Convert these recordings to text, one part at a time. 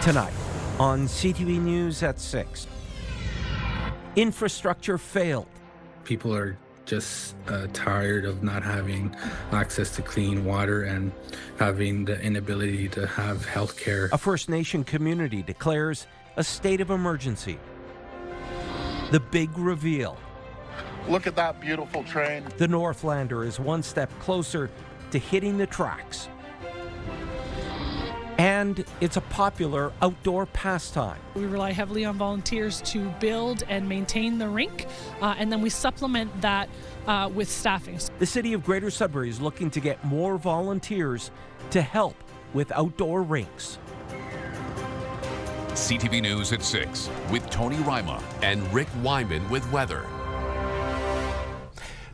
Tonight on CTV News at 6. Infrastructure failed. People are just tired of not having access to clean water and having the inability to have health care. A First Nation community declares a state of emergency. The big reveal. Look at that beautiful train. The Northlander is one step closer to hitting the tracks. And it's a popular outdoor pastime. We rely heavily on volunteers to build and maintain the rink, and then we supplement that with staffing. The city of Greater Sudbury is looking to get more volunteers to help with outdoor rinks. CTV News at 6 with Tony Ryma and Rick Wyman with weather.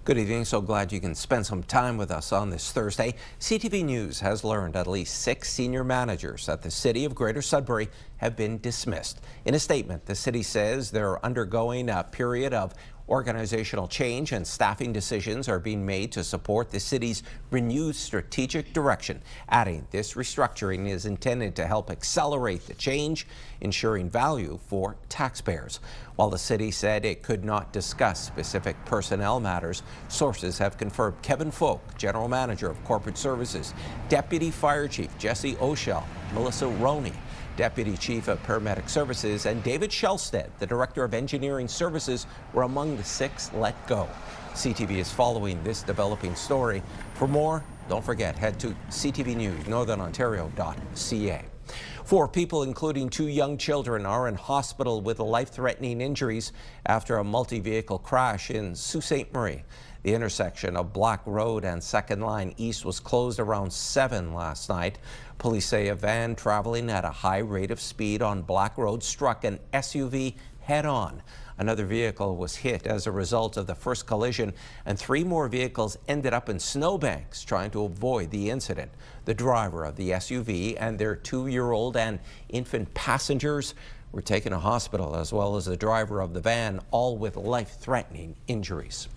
Good evening. So glad you can spend some time with us on this Thursday. CTV News has learned at least 6 senior managers at the city of Greater Sudbury have been dismissed. In a statement, the city says they're undergoing a period of organizational change and staffing decisions are being made to support the city's renewed strategic direction, adding this restructuring is intended to help accelerate the change, ensuring value for taxpayers. While the city said it could not discuss specific personnel matters, sources have confirmed Kevin Folk, General Manager of Corporate Services, Deputy Fire Chief Jesse Oshel, Melissa Roney, Deputy Chief of Paramedic Services, and David Shellstead, the Director of Engineering Services, were among the 6 let go. CTV is following this developing story. For more, don't forget, head to ctvnewsnorthernontario.ca. 4 people, including 2 young children, are in hospital with life-threatening injuries after a multi-vehicle crash in Sault Ste. Marie. The intersection of Black Road and Second Line East was closed around 7 last night. Police say a van traveling at a high rate of speed on Black Road struck an SUV head-on. Another vehicle was hit as a result of the first collision, and 3 more vehicles ended up in snowbanks trying to avoid the incident. The driver of the SUV and their 2-year-old and infant passengers were taken to hospital, as well as the driver of the van, all with life-threatening injuries.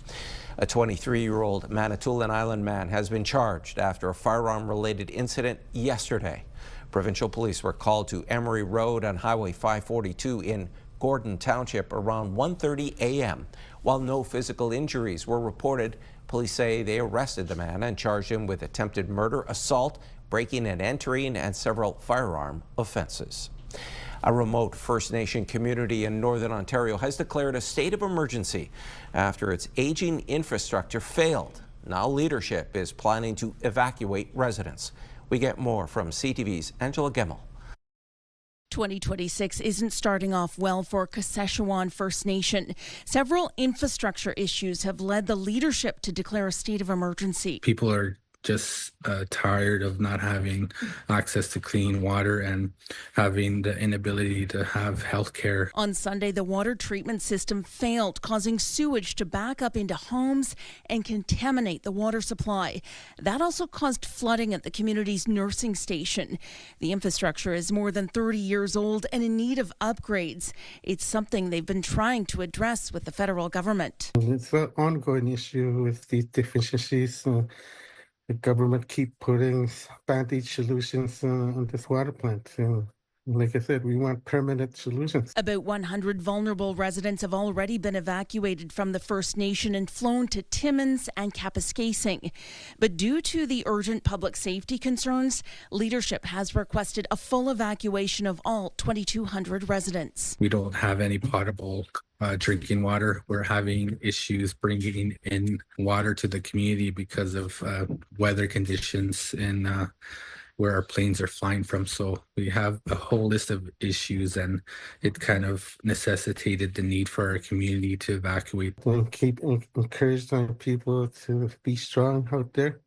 A 23-year-old Manitoulin Island man has been charged after a firearm-related incident yesterday. Provincial police were called to Emery Road on Highway 542 in Gordon Township around 1:30 a.m. While no physical injuries were reported, police say they arrested the man and charged him with attempted murder, assault, breaking and entering, and several firearm offenses. A remote First Nation community in Northern Ontario has declared a state of emergency after its aging infrastructure failed. Now leadership is planning to evacuate residents. We get more from CTV's Angela Gemmell. 2026 isn't starting off well for Kashechewan First Nation. Several infrastructure issues have led the leadership to declare a state of emergency. People are just tired of not having access to clean water and having the inability to have health care. On Sunday, the water treatment system failed, causing sewage to back up into homes and contaminate the water supply. That also caused flooding at the community's nursing station. The infrastructure is more than 30 years old and in need of upgrades. It's something they've been trying to address with the federal government. It's an ongoing issue with these deficiencies. The government keep putting band-aid solutions on this water plant. Like I said, we want permanent solutions. About 100 vulnerable residents have already been evacuated from the First Nation and flown to Timmins and Kapuskasing. But due to the urgent public safety concerns, leadership has requested a full evacuation of all 2,200 residents. We don't have any potable drinking water. We're having issues bringing in water to the community because of weather conditions and where our planes are flying from. So we have a whole list of issues, and it kind of necessitated the need for our community to evacuate. And keep encouraging people to be strong out there.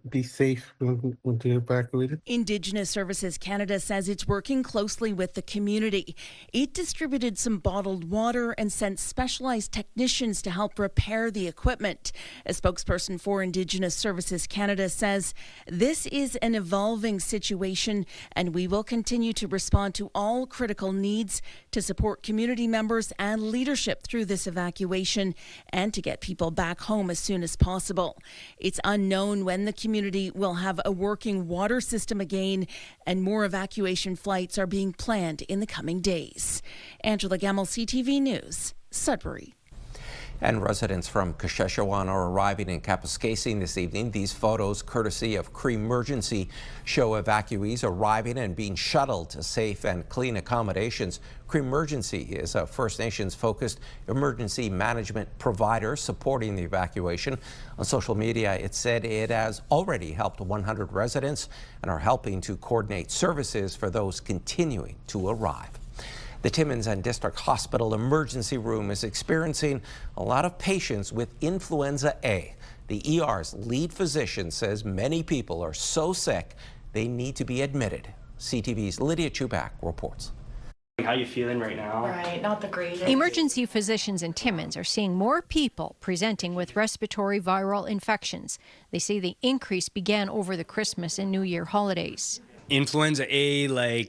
Be safe when they're evacuated. Indigenous Services Canada says it's working closely with the community. It distributed some bottled water and sent specialized technicians to help repair the equipment. A spokesperson for Indigenous Services Canada says this is an evolving situation and we will continue to respond to all critical needs to support community members and leadership through this evacuation and to get people back home as soon as possible. It's unknown when then the community will have a working water system again, and more evacuation flights are being planned in the coming days. Angela Gemmell, CTV News, Sudbury. And residents from Kasheshawan are arriving in Kapuskasing this evening. These photos, courtesy of Creemergency, show evacuees arriving and being shuttled to safe and clean accommodations. Creemergency is a First Nations-focused emergency management provider supporting the evacuation. On social media, it said it has already helped 100 residents and are helping to coordinate services for those continuing to arrive. The Timmins and District Hospital emergency room is experiencing a lot of patients with influenza A. The ER's lead physician says many people are so sick they need to be admitted. CTV's Lydia Chubak reports. How are you feeling right now? Right, not the greatest. Emergency physicians in Timmins are seeing more people presenting with respiratory viral infections. They say the increase began over the Christmas and New Year holidays. Influenza A,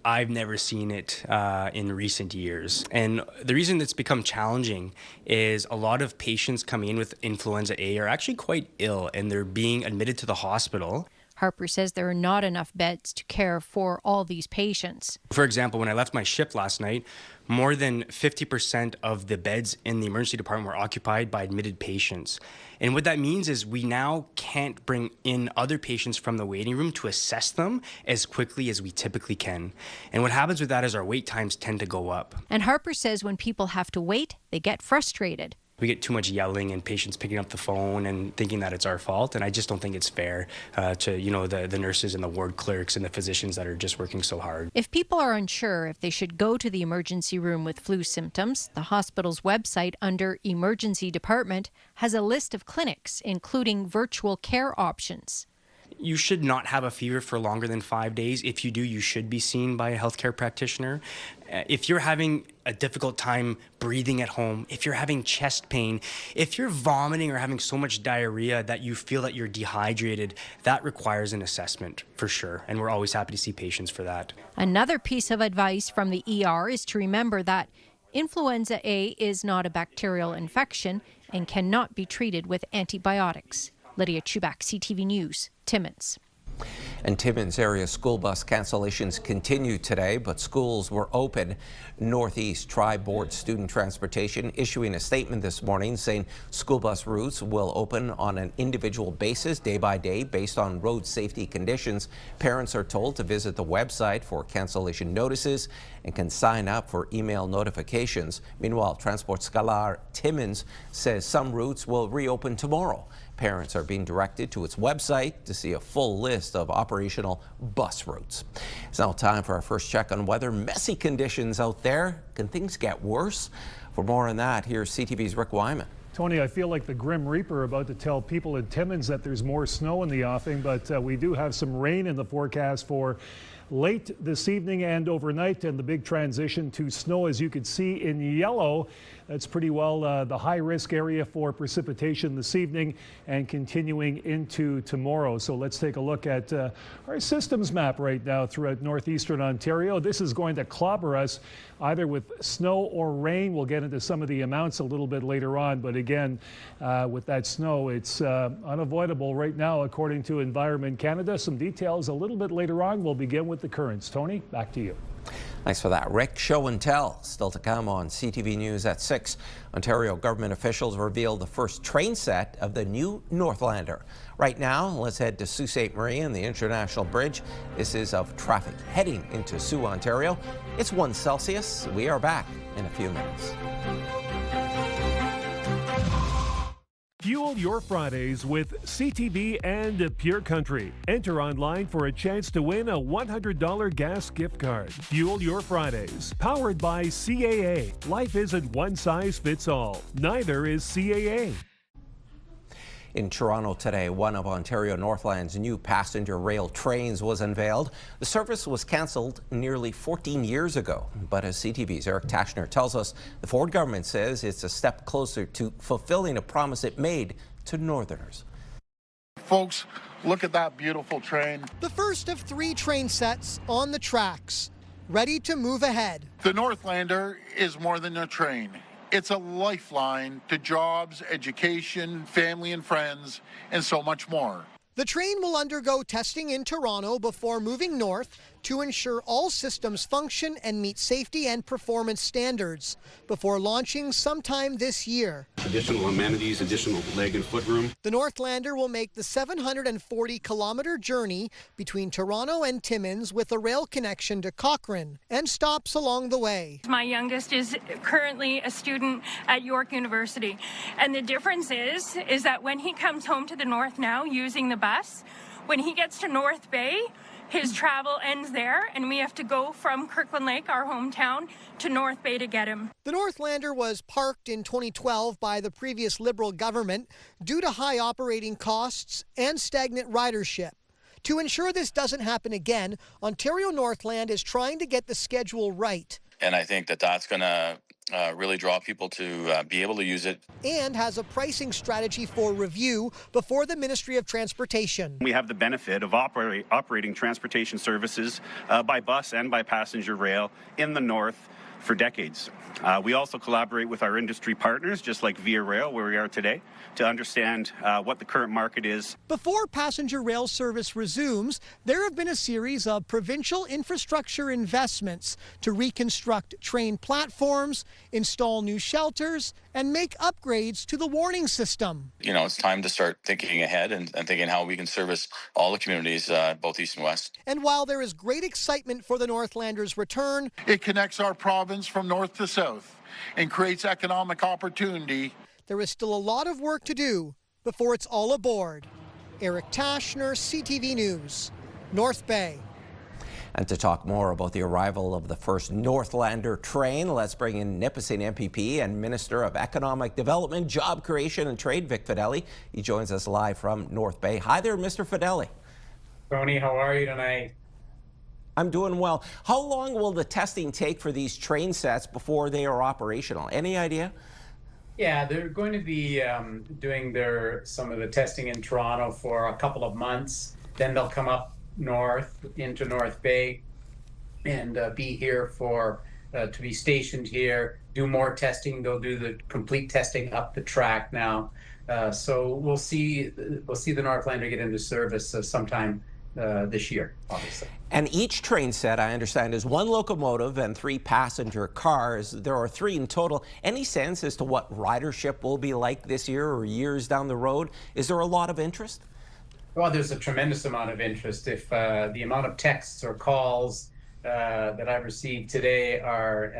I've never seen it in recent years. And the reason it's become challenging is a lot of patients coming in with influenza A are actually quite ill and they're being admitted to the hospital. Harper says there are not enough beds to care for all these patients. For example, when I left my shift last night, more than 50% of the beds in the emergency department were occupied by admitted patients. And what that means is we now can't bring in other patients from the waiting room to assess them as quickly as we typically can. And what happens with that is our wait times tend to go up. And Harper says when people have to wait, they get frustrated. We get too much yelling and patients picking up the phone and thinking that it's our fault. And I just don't think it's fair to, the nurses and the ward clerks and the physicians that are just working so hard. If people are unsure if they should go to the emergency room with flu symptoms, the hospital's website under Emergency Department has a list of clinics, including virtual care options. You should not have a fever for longer than 5 days. If you do, you should be seen by a healthcare practitioner. If you're having a difficult time breathing at home, if you're having chest pain, if you're vomiting or having so much diarrhea that you feel that you're dehydrated, that requires an assessment for sure. And we're always happy to see patients for that. Another piece of advice from the ER is to remember that influenza A is not a bacterial infection and cannot be treated with antibiotics. Lydia Chubak, CTV News, Timmins. And Timmins area school bus cancellations continue today, but schools were open. Northeast Tri-Board Student Transportation issuing a statement this morning saying school bus routes will open on an individual basis day by day based on road safety conditions. Parents are told to visit the website for cancellation notices and can sign up for email notifications. Meanwhile, Transport Scalar Timmins says some routes will reopen tomorrow. Parents are being directed to its website to see a full list of operational bus routes. It's now time for our first check on weather. Messy conditions out there. Can things get worse? For more on that, here's CTV's Rick Wyman. Tony, I feel like the Grim Reaper about to tell people in Timmins that there's more snow in the offing, but we do have some rain in the forecast for late this evening and overnight, and the big transition to snow, as you can see in yellow. That's pretty well the high-risk area for precipitation this evening and continuing into tomorrow. So let's take a look at our systems map right now throughout Northeastern Ontario. This is going to clobber us either with snow or rain. We'll get into some of the amounts a little bit later on, but again, with that snow, it's unavoidable right now, according to Environment Canada. Some details a little bit later on. We'll begin with the currents. Tony, back to you. Thanks for that, Rick. Show and tell still to come on CTV News at 6. Ontario government officials revealed the first train set of the new Northlander. Right now, let's head to Sault Ste. Marie and the International Bridge. This is of traffic heading into Sault, Ontario. It's 1 Celsius. We are back in a few minutes. Fuel your Fridays with CTV and Pure Country. Enter online for a chance to win a $100 gas gift card. Fuel your Fridays. Powered by CAA. Life isn't one size fits all. Neither is CAA. In Toronto today, one of Ontario Northland's new passenger rail trains was unveiled. The service was cancelled nearly 14 years ago. But as CTV's Eric Tashner tells us, the Ford government says it's a step closer to fulfilling a promise it made to Northerners. Folks, look at that beautiful train. The first of 3 train sets on the tracks, ready to move ahead. The Northlander is more than a train. It's a lifeline to jobs, education, family and friends, and so much more. The train will undergo testing in Toronto before moving north to ensure all systems function and meet safety and performance standards before launching sometime this year. Additional amenities, additional leg and foot room. The Northlander will make the 740-kilometer journey between Toronto and Timmins with a rail connection to Cochrane and stops along the way. My youngest is currently a student at York University, and the difference is that when he comes home to the north now using the bus, when he gets to North Bay, his travel ends there, and we have to go from Kirkland Lake, our hometown, to North Bay to get him. The Northlander was parked in 2012 by the previous Liberal government due to high operating costs and stagnant ridership. To ensure this doesn't happen again, Ontario Northland is trying to get the schedule right. And I think that that's going to really draw people to be able to use it. And has a pricing strategy for review before the Ministry of Transportation. We have the benefit of operating transportation services by bus and by passenger rail in the north for decades. We also collaborate with our industry partners, just like Via Rail, where we are today, to understand what the current market is. Before passenger rail service resumes, there have been a series of provincial infrastructure investments to reconstruct train platforms, install new shelters, and make upgrades to the warning system. You know, it's time to start thinking ahead and thinking how we can service all the communities, both east and west. And while there is great excitement for the Northlanders' return, it connects our province from north to south and creates economic opportunity. There is still a lot of work to do before it's all aboard. Eric Tashner, CTV News, North Bay. And to talk more about the arrival of the first Northlander train, let's bring in Nipissing MPP and Minister of Economic Development, Job Creation and Trade, Vic Fedeli. He joins us live from North Bay. Hi there, Mr. Fedeli. Tony, how are you tonight? I'm doing well. How long will the testing take for these train sets before they are operational? Any idea? Yeah, they're going to be doing some of the testing in Toronto for a couple of months. Then they'll come up north into North Bay and be here to be stationed here, do more testing. They'll do the complete testing up the track now. So we'll see the Northlander get into service sometime this year, obviously. And each train set, I understand, is one locomotive and 3 passenger cars. There are 3 in total. Any sense as to what ridership will be like this year or years down the road? Is there a lot of interest? Well, there's a tremendous amount of interest. If the amount of texts or calls that I've received today are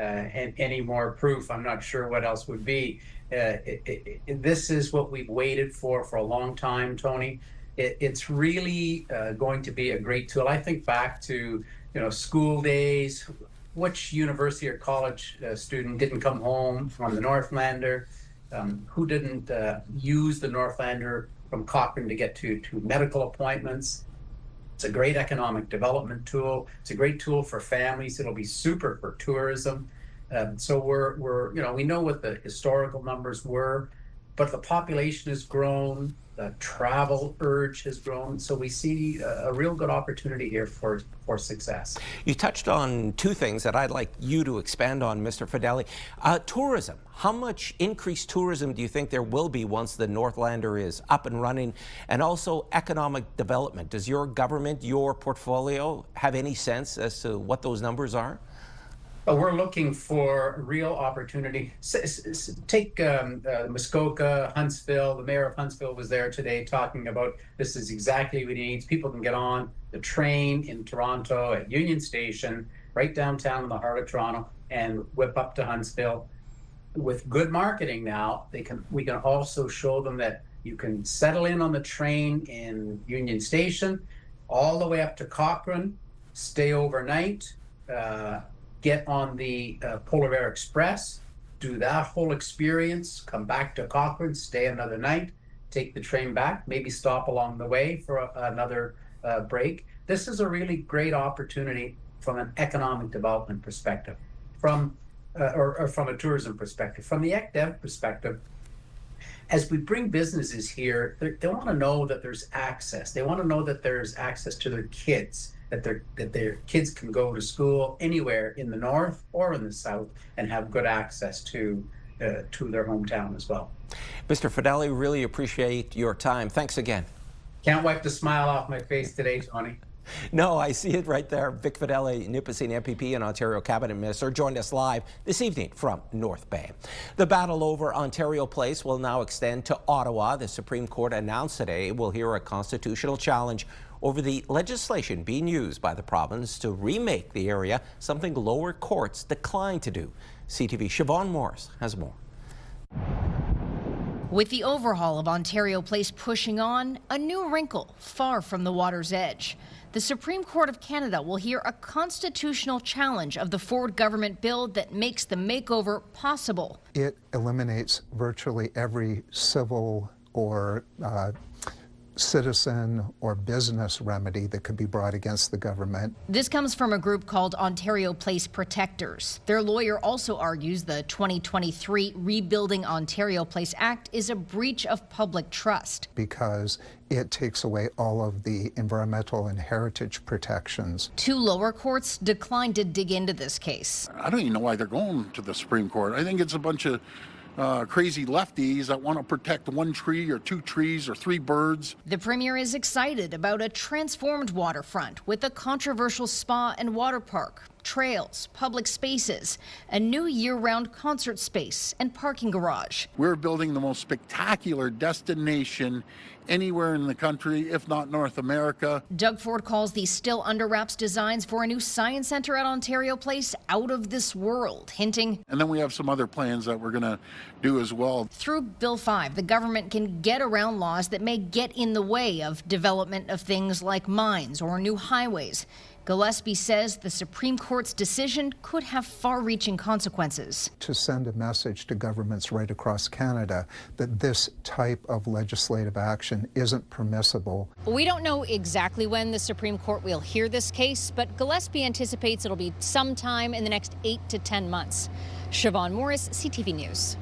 any more proof, I'm not sure what else would be. This is what we've waited for a long time, Tony. It's really going to be a great tool. I think back to school days. Which university or college student didn't come home from the Northlander? Who didn't use the Northlander from Cochrane to get to medical appointments? It's a great economic development tool. It's a great tool for families. It'll be super for tourism. So we know what the historical numbers were, but the population has grown. The travel urge has grown, so we see a real good opportunity here for success. You touched on 2 things that I'd like you to expand on, Mr. Fedeli. Tourism. How much increased tourism do you think there will be once the Northlander is up and running? And also economic development. Does your government, your portfolio, have any sense as to what those numbers are? We're looking for real opportunity. Take Muskoka, Huntsville. The mayor of Huntsville was there today talking about this is exactly what he needs. People can get on the train in Toronto at Union Station, right downtown in the heart of Toronto, and whip up to Huntsville. With good marketing now, we can also show them that you can settle in on the train in Union Station, all the way up to Cochrane, stay overnight, get on the Polar Air Express, do that whole experience, come back to Cochrane, stay another night, take the train back, maybe stop along the way for another break. This is a really great opportunity from an economic development perspective, from a tourism perspective. From the ECDev perspective, as we bring businesses here, they want to know that there's access. They want to know that there's access to their kids, that their kids can go to school anywhere in the north or in the south and have good access to their hometown as well. Mr. Fedeli, really appreciate your time. Thanks again. Can't wipe the smile off my face today, Tony. No, I see it right there. Vic Fidele, Nipissing MPP and Ontario Cabinet Minister, joined us live this evening from North Bay. The battle over Ontario Place will now extend to Ottawa. The Supreme Court announced today it will hear a constitutional challenge over the legislation being used by the province to remake the area, something lower courts declined to do. CTV Siobhan Morris has more. With the overhaul of Ontario Place pushing on, a new wrinkle far from the water's edge. The Supreme Court of Canada will hear a constitutional challenge of the Ford government bill that makes the makeover possible. It eliminates virtually every civil or citizen or business remedy that could be brought against the government. This comes from a group called Ontario Place Protectors. Their lawyer also argues the 2023 Rebuilding Ontario Place Act is a breach of public trust. Because it takes away all of the environmental and heritage protections. Two lower courts declined to dig into this case. I don't even know why they're going to the Supreme Court. I think it's a bunch of crazy lefties that want to protect one tree or two trees or three birds. The Premier is excited about a transformed waterfront with a controversial spa and water park, trails, public spaces, a new year-round concert space and parking garage. We're building the most spectacular destination anywhere in the country, if not North America. Doug Ford calls these still under wraps designs for a new science center at Ontario Place out of this world, hinting. And then we have some other plans that we're going to do as well. Through Bill 5, the government can get around laws that may get in the way of development of things like mines or new highways. Gillespie says the Supreme Court's decision could have far-reaching consequences. To send a message to governments right across Canada that this type of legislative action isn't permissible. We don't know exactly when the Supreme Court will hear this case, but Gillespie anticipates it'll be sometime in the next 8 to 10 months. Siobhan Morris, CTV News.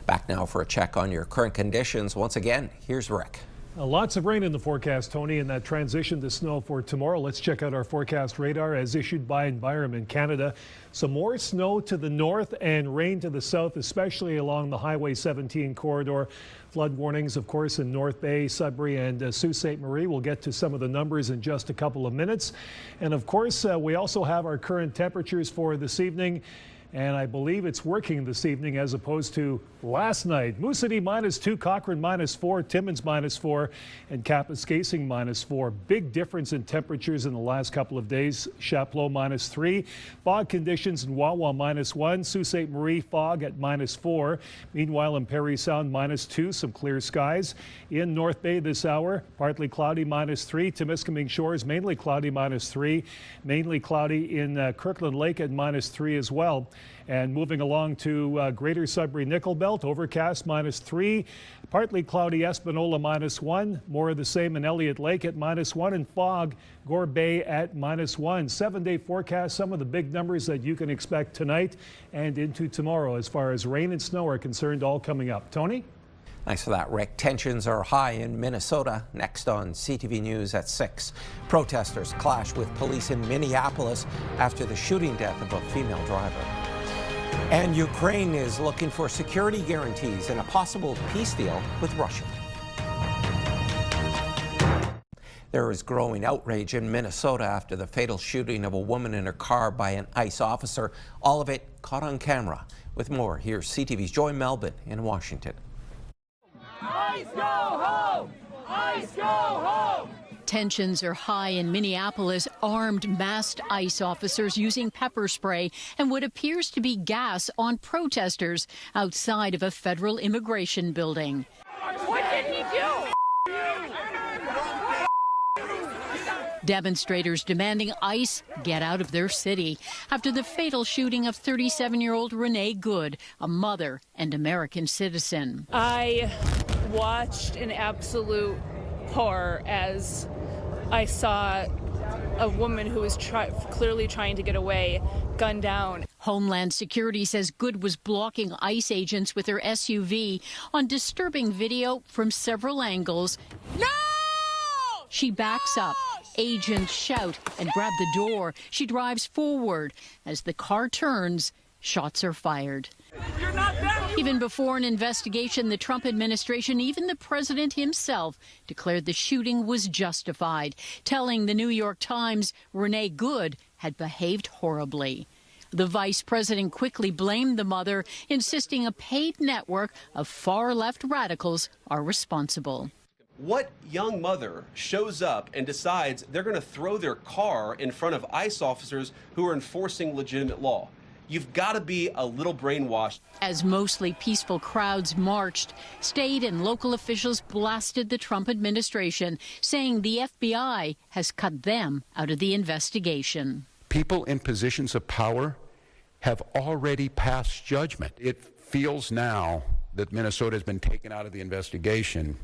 Back now for a check on your current conditions. Once again, here's Rick. Lots of rain in the forecast, Tony, and that transition to snow for tomorrow. Let's check out our forecast radar as issued by Environment Canada. Some more snow to the north and rain to the south, especially along the Highway 17 corridor. Flood warnings, of course, in North Bay, Sudbury, and Sault Ste. Marie. We'll get to some of the numbers in just a couple of minutes. And of course, we also have our current temperatures for this evening. And I believe it's working this evening as opposed to last night. Moose City -2, Cochrane -4, Timmins -4, and Kapuskasing -4. Big difference in temperatures in the last couple of days. Chapleau -3. Fog conditions in Wawa -1. Sault Ste. Marie fog at -4. Meanwhile, in Parry Sound -2, some clear skies. In North Bay this hour, partly cloudy -3. Temiskaming Shores mainly cloudy -3. Mainly cloudy in Kirkland Lake at -3 as well. And moving along to Greater Sudbury Nickel Belt, overcast -3, partly cloudy Espanola -1, more of the same in Elliott Lake at -1, and fog Gore Bay at -1. 7-day forecast, some of the big numbers that you can expect tonight and into tomorrow as far as rain and snow are concerned, all coming up. Tony? Thanks for that, Rick. Tensions are high in Minnesota. Next on CTV News at 6. Protesters clash with police in Minneapolis after the shooting death of a female driver. And Ukraine is looking for security guarantees in a possible peace deal with Russia. There is growing outrage in Minnesota after the fatal shooting of a woman in her car by an ICE officer. All of it caught on camera. With more, here's CTV's Joy Melvin in Washington. ICE go home! ICE go home! Tensions are high in Minneapolis. Armed, masked ICE officers using pepper spray and what appears to be gas on protesters outside of a federal immigration building. What did he do? Demonstrators demanding ICE get out of their city after the fatal shooting of 37-year-old Renee Good, a mother and American citizen. I watched in absolute horror as I saw a woman who was clearly trying to get away, gunned down. Homeland Security says Good was blocking ICE agents with her SUV on disturbing video from several angles. No! She backs up. Agents shout and grab the door. She drives forward. As the car turns, shots are fired. Even before an investigation, the Trump administration, even the president himself, declared the shooting was justified, telling the New York Times Renee Good had behaved horribly. The vice president quickly blamed the mother, insisting a paid network of far-left radicals are responsible. What young mother shows up and decides they're going to throw their car in front of ICE officers who are enforcing legitimate law? You've got to be a little brainwashed. As mostly peaceful crowds marched, state and local officials blasted the Trump administration, saying the FBI has cut them out of the investigation. People in positions of power have already passed judgment. It feels now that Minnesota has been taken out of the investigation.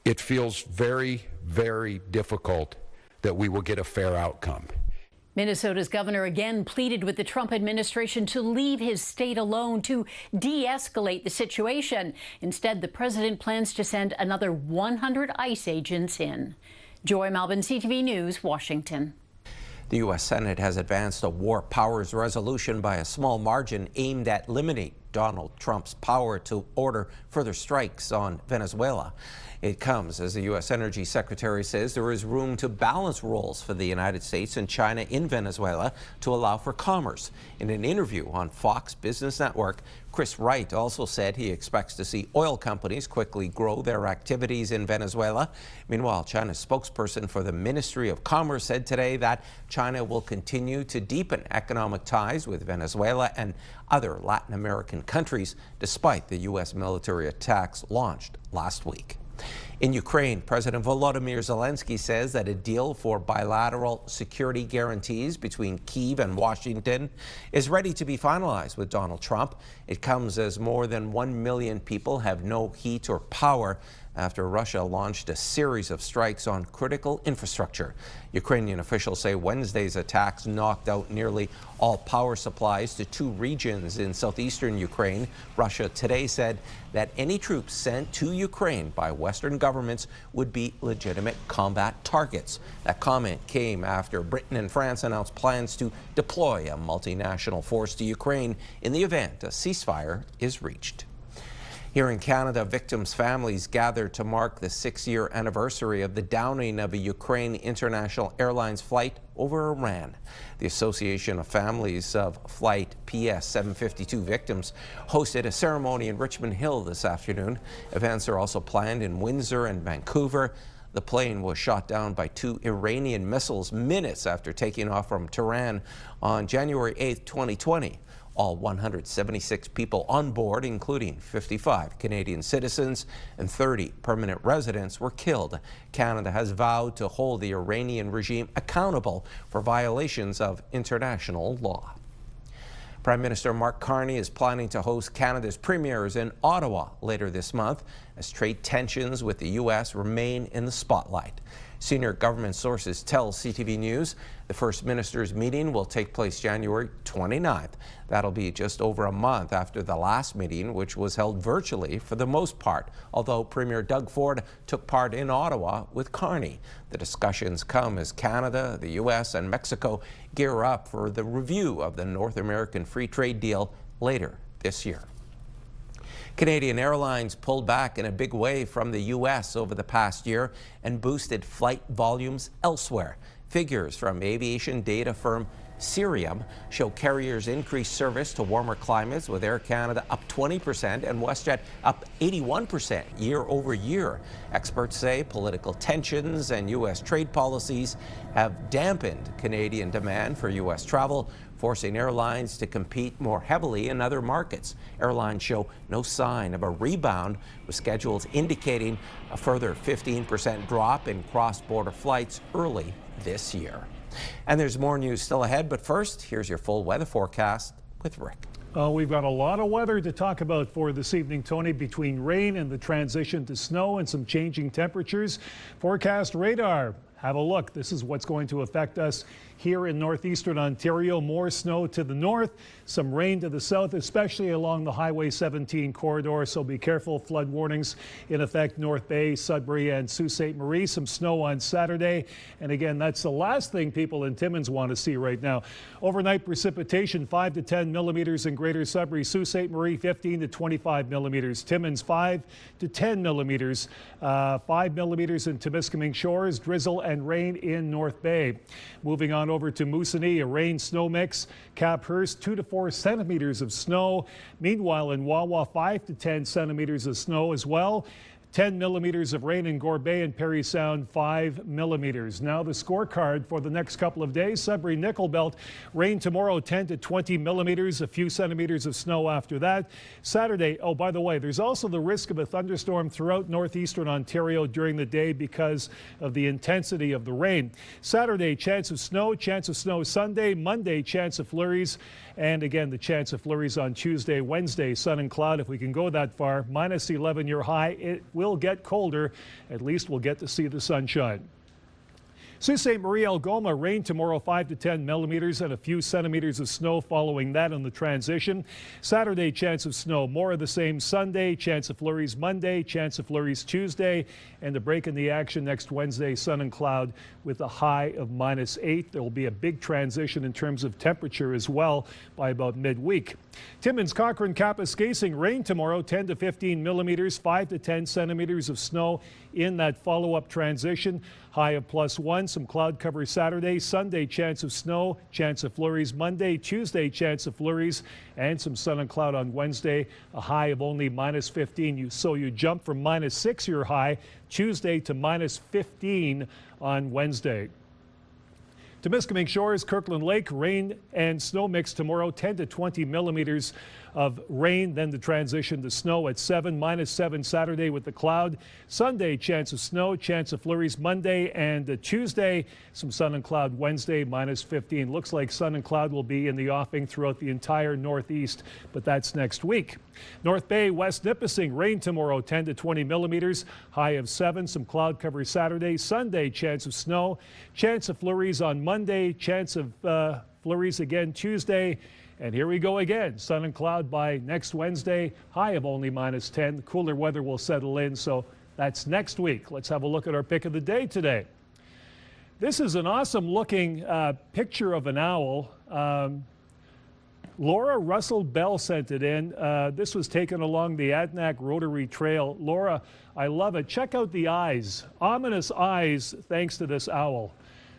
It feels very, very difficult that we will get a fair outcome. Minnesota's governor again pleaded with the Trump administration to leave his state alone to de-escalate the situation. Instead, the president plans to send another 100 ICE agents in. Joy Malvin, CTV News, Washington. The U.S. Senate has advanced a war powers resolution by a small margin aimed at limiting Donald Trump's power to order further strikes on Venezuela. It comes as the U.S. Energy Secretary says there is room to balance roles for the United States and China in Venezuela to allow for commerce. In an interview on Fox Business Network, Chris Wright also said he expects to see oil companies quickly grow their activities in Venezuela. Meanwhile, China's spokesperson for the Ministry of Commerce said today that China will continue to deepen economic ties with Venezuela and other Latin American countries despite the U.S. military attacks launched last week. In Ukraine, President Volodymyr Zelensky says that a deal for bilateral security guarantees between Kyiv and Washington is ready to be finalized with Donald Trump. It comes as more than 1 million people have no heat or power after Russia launched a series of strikes on critical infrastructure. Ukrainian officials say Wednesday's attacks knocked out nearly all power supplies to 2 regions in southeastern Ukraine. Russia today said that any troops sent to Ukraine by Western governments would be legitimate combat targets. That comment came after Britain and France announced plans to deploy a multinational force to Ukraine in the event a ceasefire is reached. Here in Canada, victims' families gathered to mark the 6-year anniversary of the downing of a Ukraine International Airlines flight over Iran. The Association of Families of Flight PS 752 victims hosted a ceremony in Richmond Hill this afternoon. Events are also planned in Windsor and Vancouver. The plane was shot down by 2 Iranian missiles minutes after taking off from Tehran on January 8, 2020. All 176 people on board, including 55 Canadian citizens and 30 permanent residents, were killed. Canada has vowed to hold the Iranian regime accountable for violations of international law. Prime Minister Mark Carney is planning to host Canada's premiers in Ottawa later this month as trade tensions with the U.S. remain in the spotlight. Senior government sources tell CTV News the First Minister's meeting will take place January 29th. That'll be just over a month after the last meeting, which was held virtually for the most part, although Premier Doug Ford took part in Ottawa with Carney. The discussions come as Canada, the U.S., and Mexico gear up for the review of the North American Free Trade Deal later this year. Canadian Airlines pulled back in a big way from the U.S. over the past year and boosted flight volumes elsewhere. Figures from aviation data firm Cirium show carriers increased service to warmer climates, with Air Canada up 20% and WestJet up 81% year over year. Experts say political tensions and U.S. trade policies have dampened Canadian demand for U.S. travel, forcing airlines to compete more heavily in other markets. Airlines show no sign of a rebound, with schedules indicating a further 15% drop in cross-border flights early this year. And there's more news still ahead, but first, here's your full weather forecast with Rick. We've got a lot of weather to talk about for this evening, Tony, between rain and the transition to snow and some changing temperatures. Forecast radar Have a look. This is what's going to affect us here in Northeastern Ontario. More snow to the north, some rain to the south, especially along the Highway 17 corridor. So be careful. Flood warnings in effect North Bay, Sudbury and Sault Ste. Marie. Some snow on Saturday. And again, that's the last thing people in Timmins want to see right now. Overnight precipitation 5 to 10 millimeters in Greater Sudbury. Sault Ste. Marie 15 to 25 millimeters. Timmins 5 to 10 millimeters. 5 millimeters in Timiskaming Shores. Drizzle and rain in North Bay. Moving on over to Moosonee, a rain-snow mix. Caphurst, 2 to 4 centimeters of snow. Meanwhile, in Wawa, 5 to 10 centimeters of snow as well. 10 millimeters of rain in Gore Bay and Parry Sound, 5 millimeters. Now the scorecard for the next couple of days. Sudbury Nickel Belt, rain tomorrow, 10 to 20 millimeters, a few centimeters of snow after that. Saturday, oh, by the way, there's also the risk of a thunderstorm throughout northeastern Ontario during the day because of the intensity of the rain. Saturday, chance of snow Sunday. Monday, chance of flurries. And again, the chance of flurries on Tuesday, Wednesday, sun and cloud, if we can go that far. Minus 11 your high. It will get colder. At least we'll get to see the sunshine. Sault Ste. Marie, Algoma, rain tomorrow, 5 to 10 millimeters and a few centimeters of snow following that on the transition. Saturday, chance of snow, more of the same Sunday, chance of flurries Monday, chance of flurries Tuesday, and a break in the action next Wednesday, sun and cloud with a high of minus 8. There will be a big transition in terms of temperature as well by about midweek. Timmins, Cochrane, Kapuskasing, rain tomorrow, 10 to 15 millimeters, 5 to 10 centimeters of snow in that follow-up transition. High of +1, some cloud cover Saturday. Sunday, chance of snow, chance of flurries Monday. Tuesday, chance of flurries and some sun and cloud on Wednesday. A high of only minus 15. So you jump from minus 6 your high Tuesday to minus 15 on Wednesday. Timiskaming Shores, Kirkland Lake, rain and snow mix tomorrow, 10 to 20 millimeters of rain, then the transition to snow at 7, minus 7 Saturday with the cloud. Sunday, chance of snow, chance of flurries Monday and Tuesday. Some sun and cloud Wednesday, minus 15. Looks like sun and cloud will be in the offing throughout the entire northeast, but that's next week. North Bay, West Nipissing, rain tomorrow, 10 to 20 millimeters, high of 7. Some cloud cover Saturday. Sunday, chance of snow, chance of flurries on Monday, chance of flurries again Tuesday. And here we go again, sun and cloud by next Wednesday, high of only minus 10. The cooler weather will settle in, so that's next week. Let's have a look at our pick of the day today. This is an awesome looking picture of an owl. Laura Russell Bell sent it in. This was taken along the Adnak Rotary Trail. Laura, I love it. Check out the eyes, ominous eyes, thanks to this owl.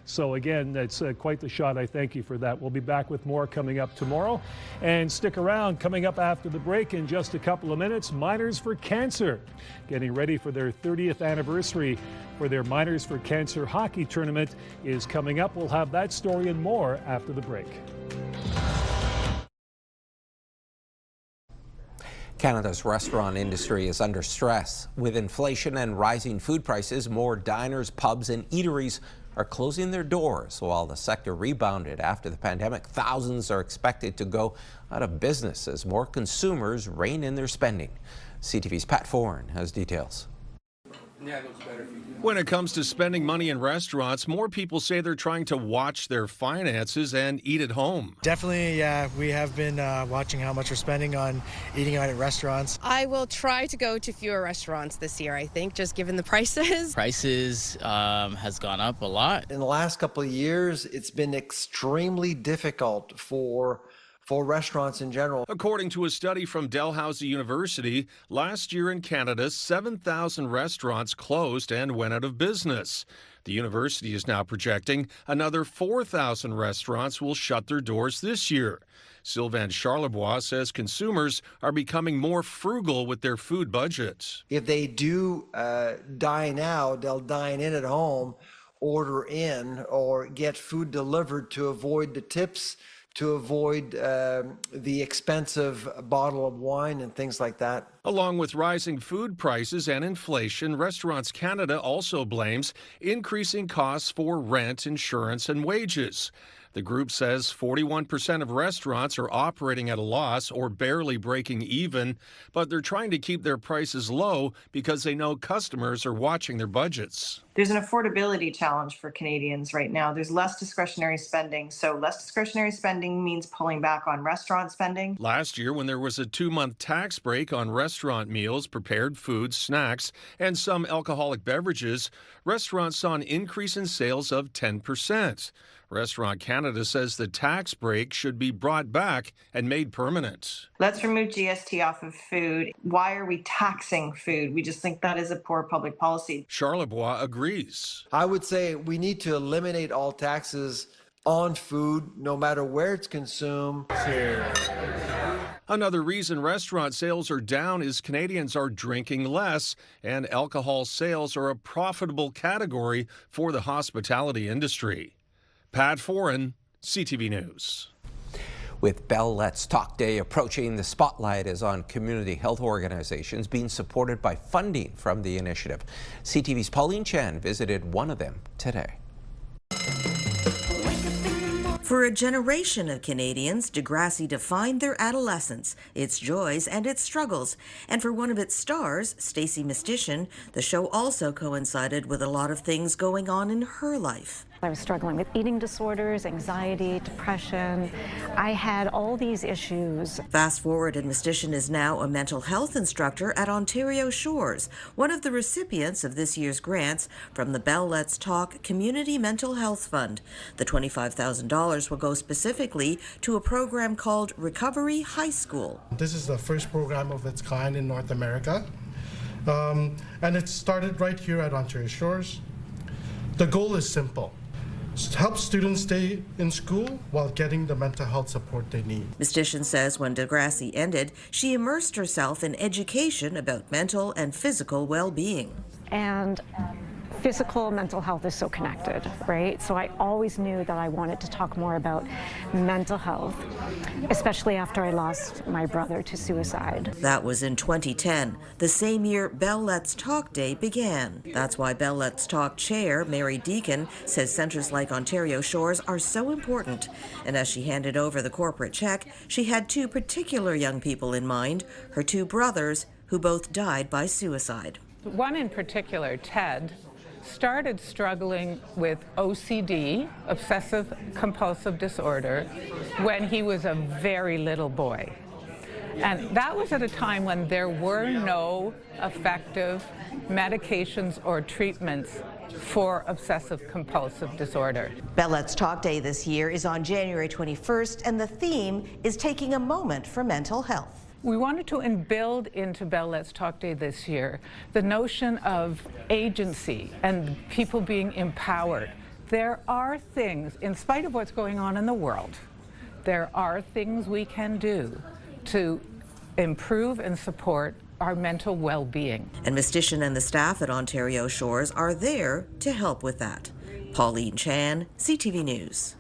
So again, it's quite the shot. I thank you for that. We'll be back with more coming up tomorrow. And stick around. Coming up after the break in just a couple of minutes, Miners for Cancer, getting ready for their 30th anniversary for their Miners for Cancer hockey tournament is coming up. We'll have that story and more after the break. Canada's restaurant industry is under stress. With inflation and rising food prices, more diners, pubs and eateries are closing their doors. While the sector rebounded after the pandemic, thousands are expected to go out of business as more consumers rein in their spending. CTV's Pat Foran has details. When it comes to spending money in restaurants, more people say they're trying to watch their finances and eat at home. Definitely, yeah. We have been watching how much we're spending on eating out at restaurants. I will try to go to fewer restaurants this year, I think, just given the prices. Prices has gone up a lot. In the last couple of years, it's been extremely difficult for restaurants in general. According to a study from Dalhousie University, last year in Canada, 7,000 restaurants closed and went out of business. The university is now projecting another 4,000 restaurants will shut their doors this year. Sylvain Charlebois says consumers are becoming more frugal with their food budgets. If they do dine out, they'll dine in at home, order in, or get food delivered to avoid the tips, to avoid the expensive bottle of wine and things like that. Along with rising food prices and inflation, Restaurants Canada also blames increasing costs for rent, insurance, and wages. The group says 41% of restaurants are operating at a loss or barely breaking even, but they're trying to keep their prices low because they know customers are watching their budgets. There's an affordability challenge for Canadians right now. There's less discretionary spending. So less discretionary spending means pulling back on restaurant spending. Last year, when there was a 2-month tax break on restaurant meals, prepared foods, snacks, and some alcoholic beverages, restaurants saw an increase in sales of 10%. Restaurant Canada says the tax break should be brought back and made permanent. Let's remove GST off of food. Why are we taxing food? We just think that is a poor public policy. Charlebois agrees. I would say we need to eliminate all taxes on food, no matter where it's consumed. Another reason restaurant sales are down is Canadians are drinking less, and alcohol sales are a profitable category for the hospitality industry. Pat Foran, CTV News. With Bell Let's Talk Day approaching, the spotlight is on community health organizations being supported by funding from the initiative. CTV's Pauline Chan visited one of them today. For a generation of Canadians, Degrassi defined their adolescence, its joys and its struggles. And for one of its stars, Stacey Mistyshin, the show also coincided with a lot of things going on in her life. I was struggling with eating disorders, anxiety, depression. I had all these issues. Fast forward, and Mistyshin is now a mental health instructor at Ontario Shores, one of the recipients of this year's grants from the Bell Let's Talk Community Mental Health Fund. The $25,000 will go specifically to a program called Recovery High School. This is the first program of its kind in North America, and it started right here at Ontario Shores. The goal is simple: help students stay in school while getting the mental health support they need. Mistyshin says when Degrassi ended, she immersed herself in education about mental and physical well-being. And physical mental health is so connected, right? So I always knew that I wanted to talk more about mental health, especially after I lost my brother to suicide. That was in 2010, the same year Bell Let's Talk Day began. That's why Bell Let's Talk Chair Mary Deacon says centres like Ontario Shores are so important. And as she handed over the corporate check, she had two particular young people in mind, her two brothers, who both died by suicide. One in particular, Ted, started struggling with OCD, obsessive compulsive disorder, when he was a very little boy. And that was at a time when there were no effective medications or treatments for obsessive compulsive disorder. Bell Let's Talk Day this year is on January 21st, and the theme is taking a moment for mental health. We wanted to build into Bell Let's Talk Day this year the notion of agency and people being empowered. There are things, in spite of what's going on in the world, there are things we can do to improve and support our mental well-being. And Mistyshin and the staff at Ontario Shores are there to help with that. Pauline Chan, CTV News.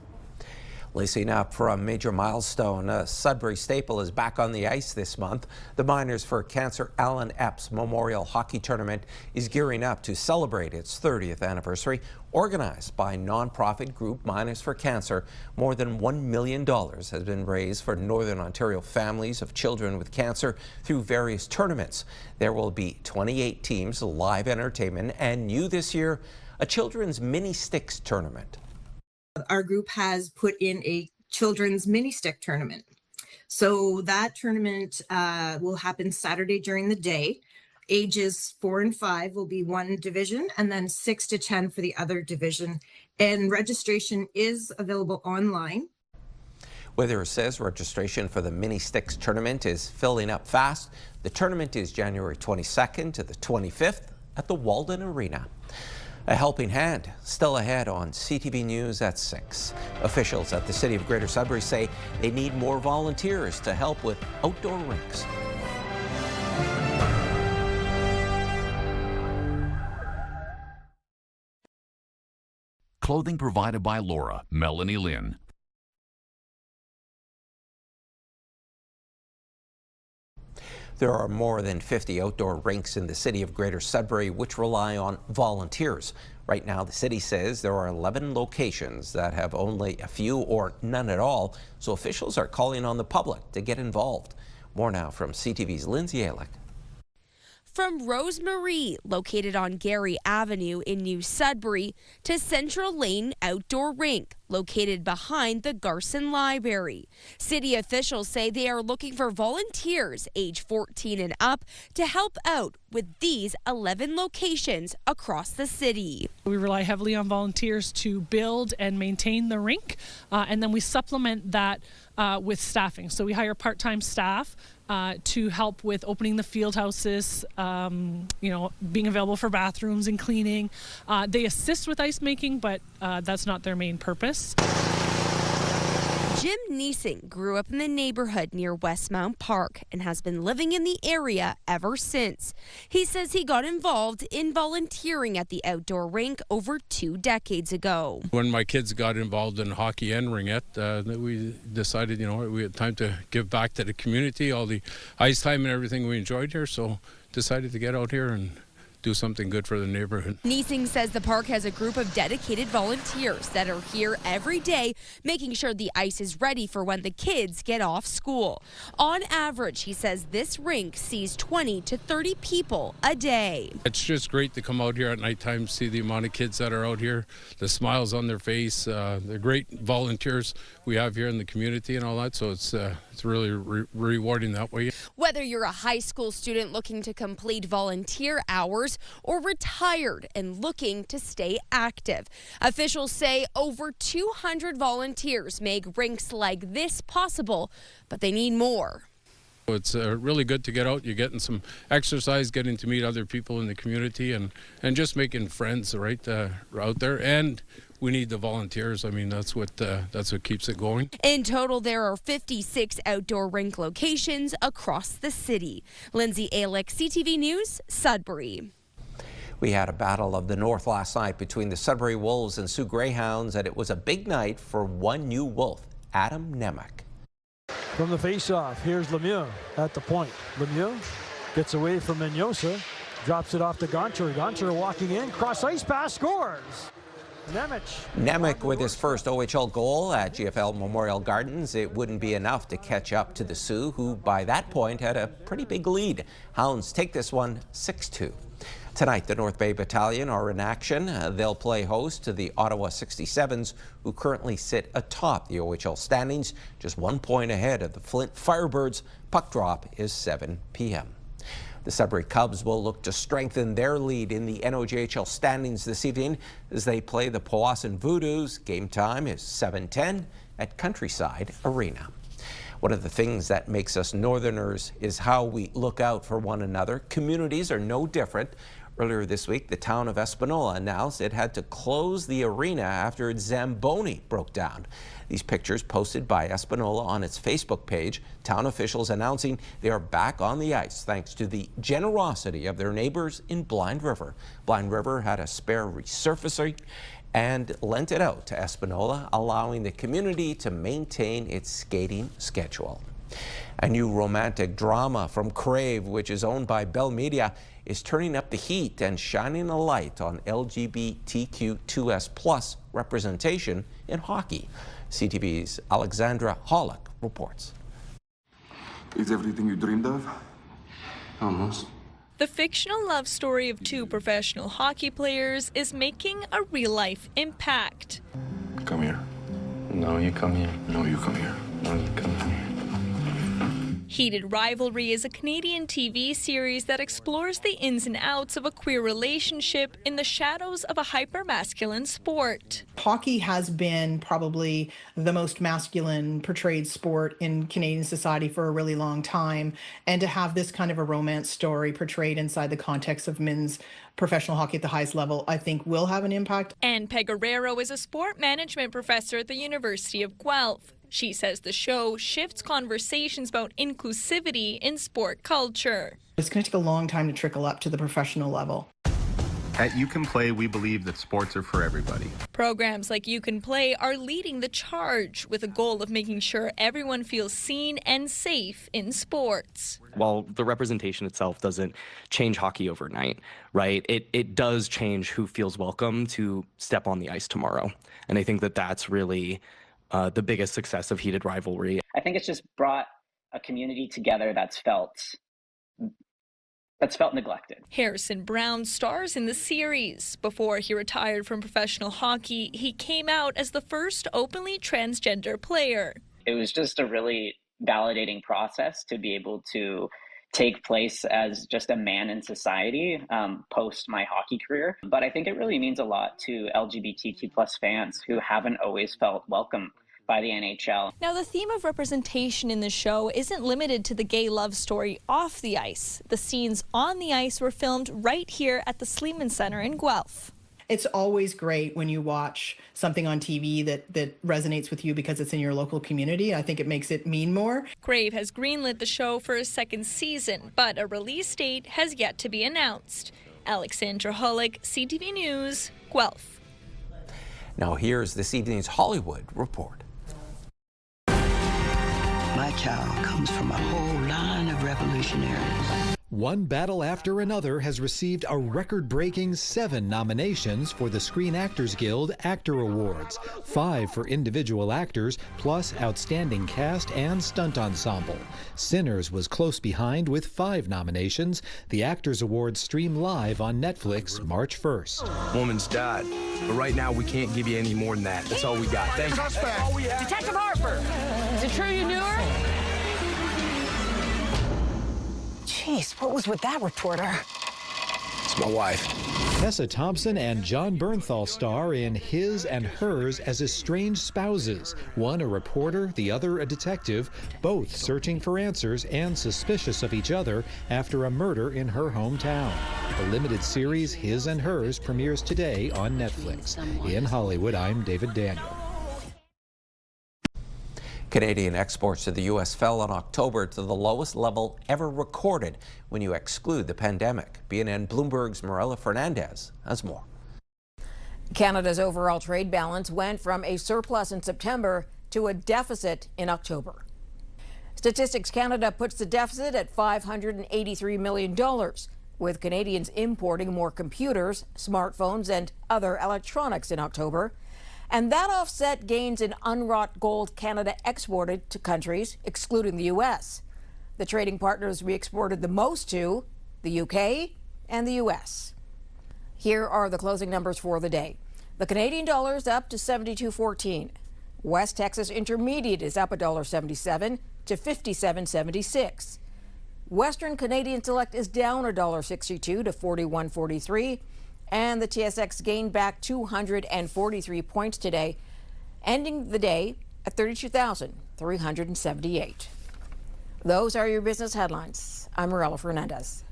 Lacing up for a major milestone, a Sudbury staple is back on the ice this month. The Miners for Cancer Alan Epps Memorial Hockey Tournament is gearing up to celebrate its 30th anniversary. Organized by nonprofit group Miners for Cancer, more than $1 million has been raised for Northern Ontario families of children with cancer through various tournaments. There will be 28 teams, live entertainment, and new this year, a children's mini sticks tournament. Our group has put in a children's mini stick tournament. So that tournament will happen Saturday during the day. Ages 4 and 5 will be one division, and then 6 to 10 for the other division. And registration is available online. Weather says registration for the mini sticks tournament is filling up fast. The tournament is January 22nd to the 25th at the Walden Arena. A helping hand still ahead on CTV News at 6. Officials at the City of Greater Sudbury say they need more volunteers to help with outdoor rinks. Clothing provided by Laura, Melanie Lynn. There are more than 50 outdoor rinks in the City of Greater Sudbury which rely on volunteers. Right now, the city says there are 11 locations that have only a few or none at all, so officials are calling on the public to get involved. More now from CTV's Lindsay Alick. From Rosemarie, located on Gary Avenue in New Sudbury, to Central Lane Outdoor Rink, located behind the Garson Library. City officials say they are looking for volunteers age 14 and up to help out with these 11 locations across the city. We rely heavily on volunteers to build and maintain the rink, and then we supplement that with staffing. So we hire part-time staff to help with opening the field houses, being available for bathrooms and cleaning. They assist with ice making, but that's not their main purpose. Jim Neesing grew up in the neighborhood near Westmount Park and has been living in the area ever since. He says he got involved in volunteering at the outdoor rink over 2 decades ago. When my kids got involved in hockey and ringette, we decided, we had time to give back to the community, all the ice time and everything we enjoyed here, so decided to get out here and do something good for the neighborhood. Neesing says the park has a group of dedicated volunteers that are here every day, making sure the ice is ready for when the kids get off school. On average, he says this rink sees 20 to 30 people a day. It's just great to come out here at nighttime, see the amount of kids that are out here, the smiles on their face, the great volunteers we have here in the community and all that, so it's really rewarding that way. Whether you're a high school student looking to complete volunteer hours or retired and looking to stay active, officials say over 200 volunteers make rinks like this possible, but they need more. It's really good to get out. You're getting some exercise, getting to meet other people in the community, and just making friends right out there. And we need the volunteers. I mean, that's what keeps it going. In total, there are 56 outdoor rink locations across the city. Lindsay Alick, CTV News, Sudbury. We had a battle of the north last night between the Sudbury Wolves and Sioux Greyhounds, and it was a big night for one new Wolf, Adam Nemec. From the face-off, here's Lemieux at the point. Lemieux gets away from Menyosa, drops it off to Gonchar. Gonchar walking in, cross ice pass, scores. Nemec with his first OHL goal at GFL Memorial Gardens. It wouldn't be enough to catch up to the Sioux, who by that point had a pretty big lead. Hounds take this one 6-2. Tonight, the North Bay Battalion are in action. They'll play host to the Ottawa 67s, who currently sit atop the OHL standings, just 1 point ahead of the Flint Firebirds. Puck drop is 7 p.m. The Sudbury Cubs will look to strengthen their lead in the NOJHL standings this evening as they play the Powassan Voodoos. Game time is 7:10 at Countryside Arena. One of the things that makes us Northerners is how we look out for one another. Communities are no different. Earlier this week, the town of Espanola announced it had to close the arena after its Zamboni broke down. These pictures posted by Espanola on its Facebook page, town officials announcing they are back on the ice thanks to the generosity of their neighbors in Blind River. Blind River had a spare resurfacing and lent it out to Espanola, allowing the community to maintain its skating schedule. A new romantic drama from Crave, which is owned by Bell Media, is turning up the heat and shining a light on LGBTQ2S+ representation in hockey. CTV's Alexandra Hollick reports. Is everything you dreamed of? Almost. The fictional love story of 2 professional hockey players is making a real-life impact. Come here. No, you come here. No, you come here. No, you come here. Heated Rivalry is a Canadian TV series that explores the ins and outs of a queer relationship in the shadows of a hyper-masculine sport. Hockey has been probably the most masculine portrayed sport in Canadian society for a really long time, and to have this kind of a romance story portrayed inside the context of men's professional hockey at the highest level, I think will have an impact. Anne Peguerero is a sport management professor at the University of Guelph. She says the show shifts conversations about inclusivity in sport culture. It's going to take a long time to trickle up to the professional level. At You Can Play, we believe that sports are for everybody. Programs like You Can Play are leading the charge with a goal of making sure everyone feels seen and safe in sports. While the representation itself doesn't change hockey overnight, right, it does change who feels welcome to step on the ice tomorrow. And I think that that's really the biggest success of Heated Rivalry. I think it's just brought a community together that's felt neglected. Harrison Brown stars in the series. Before he retired from professional hockey, he came out as the first openly transgender player. It was just a really validating process to be able to take place as just a man in society post my hockey career. But I think it really means a lot to LGBTQ+ fans who haven't always felt welcome by the NHL. Now, the theme of representation in the show isn't limited to the gay love story off the ice. The scenes on the ice were filmed right here at the Sleeman Center in Guelph. It's always great when you watch something on TV that resonates with you because it's in your local community. I think it makes it mean more. Crave has greenlit the show for a second season, but a release date has yet to be announced. Alexandra Hullick, CTV News, Guelph. Now here's this evening's Hollywood Report. My child comes from a whole line of revolutionaries. One battle after another has received a record-breaking 7 nominations for the Screen Actors Guild Actor Awards, 5 for individual actors, plus Outstanding Cast and Stunt Ensemble. Sinners was close behind with 5 nominations. The Actors Awards stream live on Netflix March 1st. Woman's died, but right now we can't give you any more than that. That's all we got. Thank you. Detective Harper, is it true you knew her? Jeez, what was with that reporter? It's my wife. Tessa Thompson and John Bernthal star in His and Hers as estranged spouses, one a reporter, the other a detective, both searching for answers and suspicious of each other after a murder in her hometown. The limited series His and Hers premieres today on Netflix. In Hollywood, I'm David Daniel. Canadian exports to the U.S. fell in October to the lowest level ever recorded when you exclude the pandemic. BNN Bloomberg's Mirella Fernandez has more. Canada's overall trade balance went from a surplus in September to a deficit in October. Statistics Canada puts the deficit at $583 million, with Canadians importing more computers, smartphones, and other electronics in October. And that offset gains in unwrought gold Canada exported to countries, excluding the U.S. The trading partners we exported the most to, the U.K. and the U.S. Here are the closing numbers for the day. The Canadian dollar is up to 72.14. West Texas Intermediate is up $1.77 to 57.76. Western Canadian Select is down $1.62 to 41.43. And the TSX gained back 243 points today, ending the day at 32,378. Those are your business headlines. I'm Mirella Fernandez.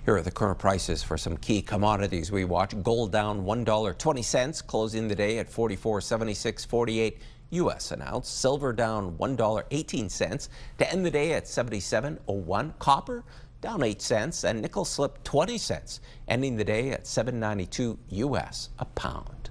Here are the current prices for some key commodities we watch. Gold down $1.20, closing the day at $44.7648 U.S. an ounce. Silver down $1.18 to end the day at $77.01. Copper down 8 cents, and nickel slipped 20 cents, ending the day at $7.92 U.S. a pound.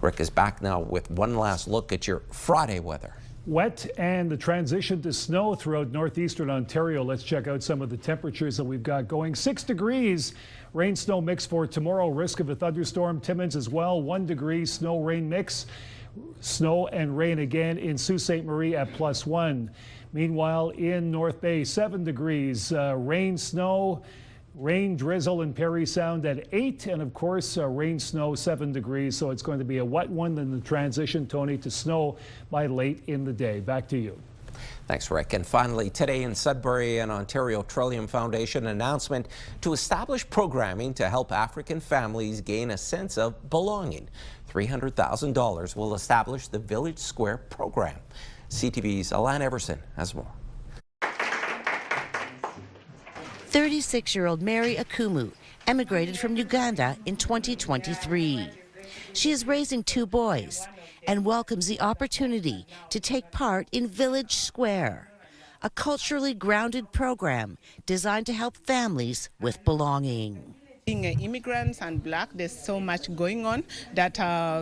Rick is back now with one last look at your Friday weather. Wet and the transition to snow throughout northeastern Ontario. Let's check out some of the temperatures that we've got going. 6 degrees, rain snow mix for tomorrow. Risk of a thunderstorm. Timmins as well. 1 degree snow rain mix. Snow and rain again in Sault Ste. Marie at +1. Meanwhile, in North Bay, 7 degrees, rain, snow, rain, drizzle in Parry Sound at 8, and of course, rain, snow, 7 degrees. So it's going to be a wet one, then the transition, Tony, to snow by late in the day. Back to you. Thanks, Rick. And finally, today in Sudbury, an Ontario Trillium Foundation announcement to establish programming to help African families gain a sense of belonging. $300,000 will establish the Village Square program. CTV's Alan Everson has more. 36-year-old Mary Akumu emigrated from Uganda in 2023. She is raising 2 boys and welcomes the opportunity to take part in Village Square, a culturally grounded program designed to help families with belonging. Being immigrants and Black, there's so much going on that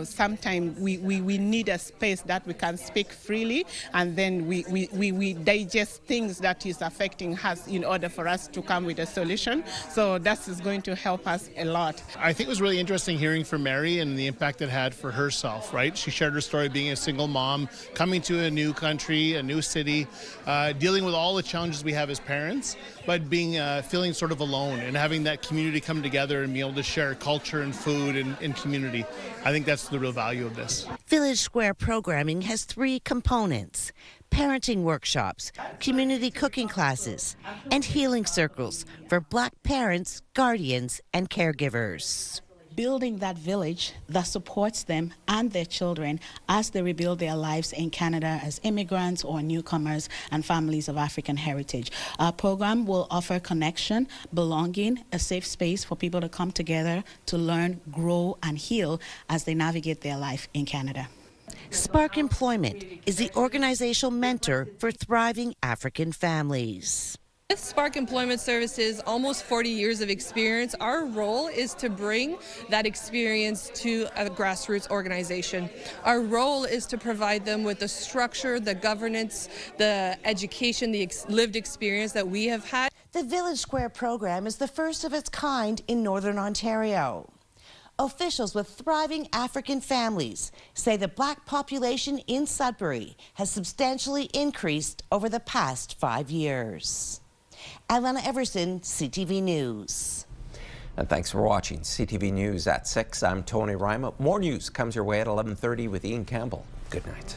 sometimes we need a space that we can speak freely, and then we digest things that is affecting us in order for us to come with a solution. So that is going to help us a lot. I think it was really interesting hearing from Mary and the impact it had for herself, right? She shared her story being a single mom, coming to a new country, a new city, dealing with all the challenges we have as parents, but being feeling sort of alone and having that community come together and be able to share culture and food and community. I think that's the real value of this. Village Square programming has 3 components: parenting workshops, community cooking classes, and healing circles for Black parents, guardians, and caregivers. Building that village that supports them and their children as they rebuild their lives in Canada as immigrants or newcomers and families of African heritage. Our program will offer connection, belonging, a safe space for people to come together to learn, grow, and heal as they navigate their life in Canada. Spark Employment is the organizational mentor for thriving African families. With Spark Employment Services, almost 40 years of experience, our role is to bring that experience to a grassroots organization. Our role is to provide them with the structure, the governance, the education, the lived experience that we have had. The Village Square program is the first of its kind in Northern Ontario. Officials with thriving African families say the Black population in Sudbury has substantially increased over the past 5 years. Alana Everson, CTV News. And thanks for watching CTV News at 6. I'm Tony Ryma. More news comes your way at 11:30 with Ian Campbell. Good night.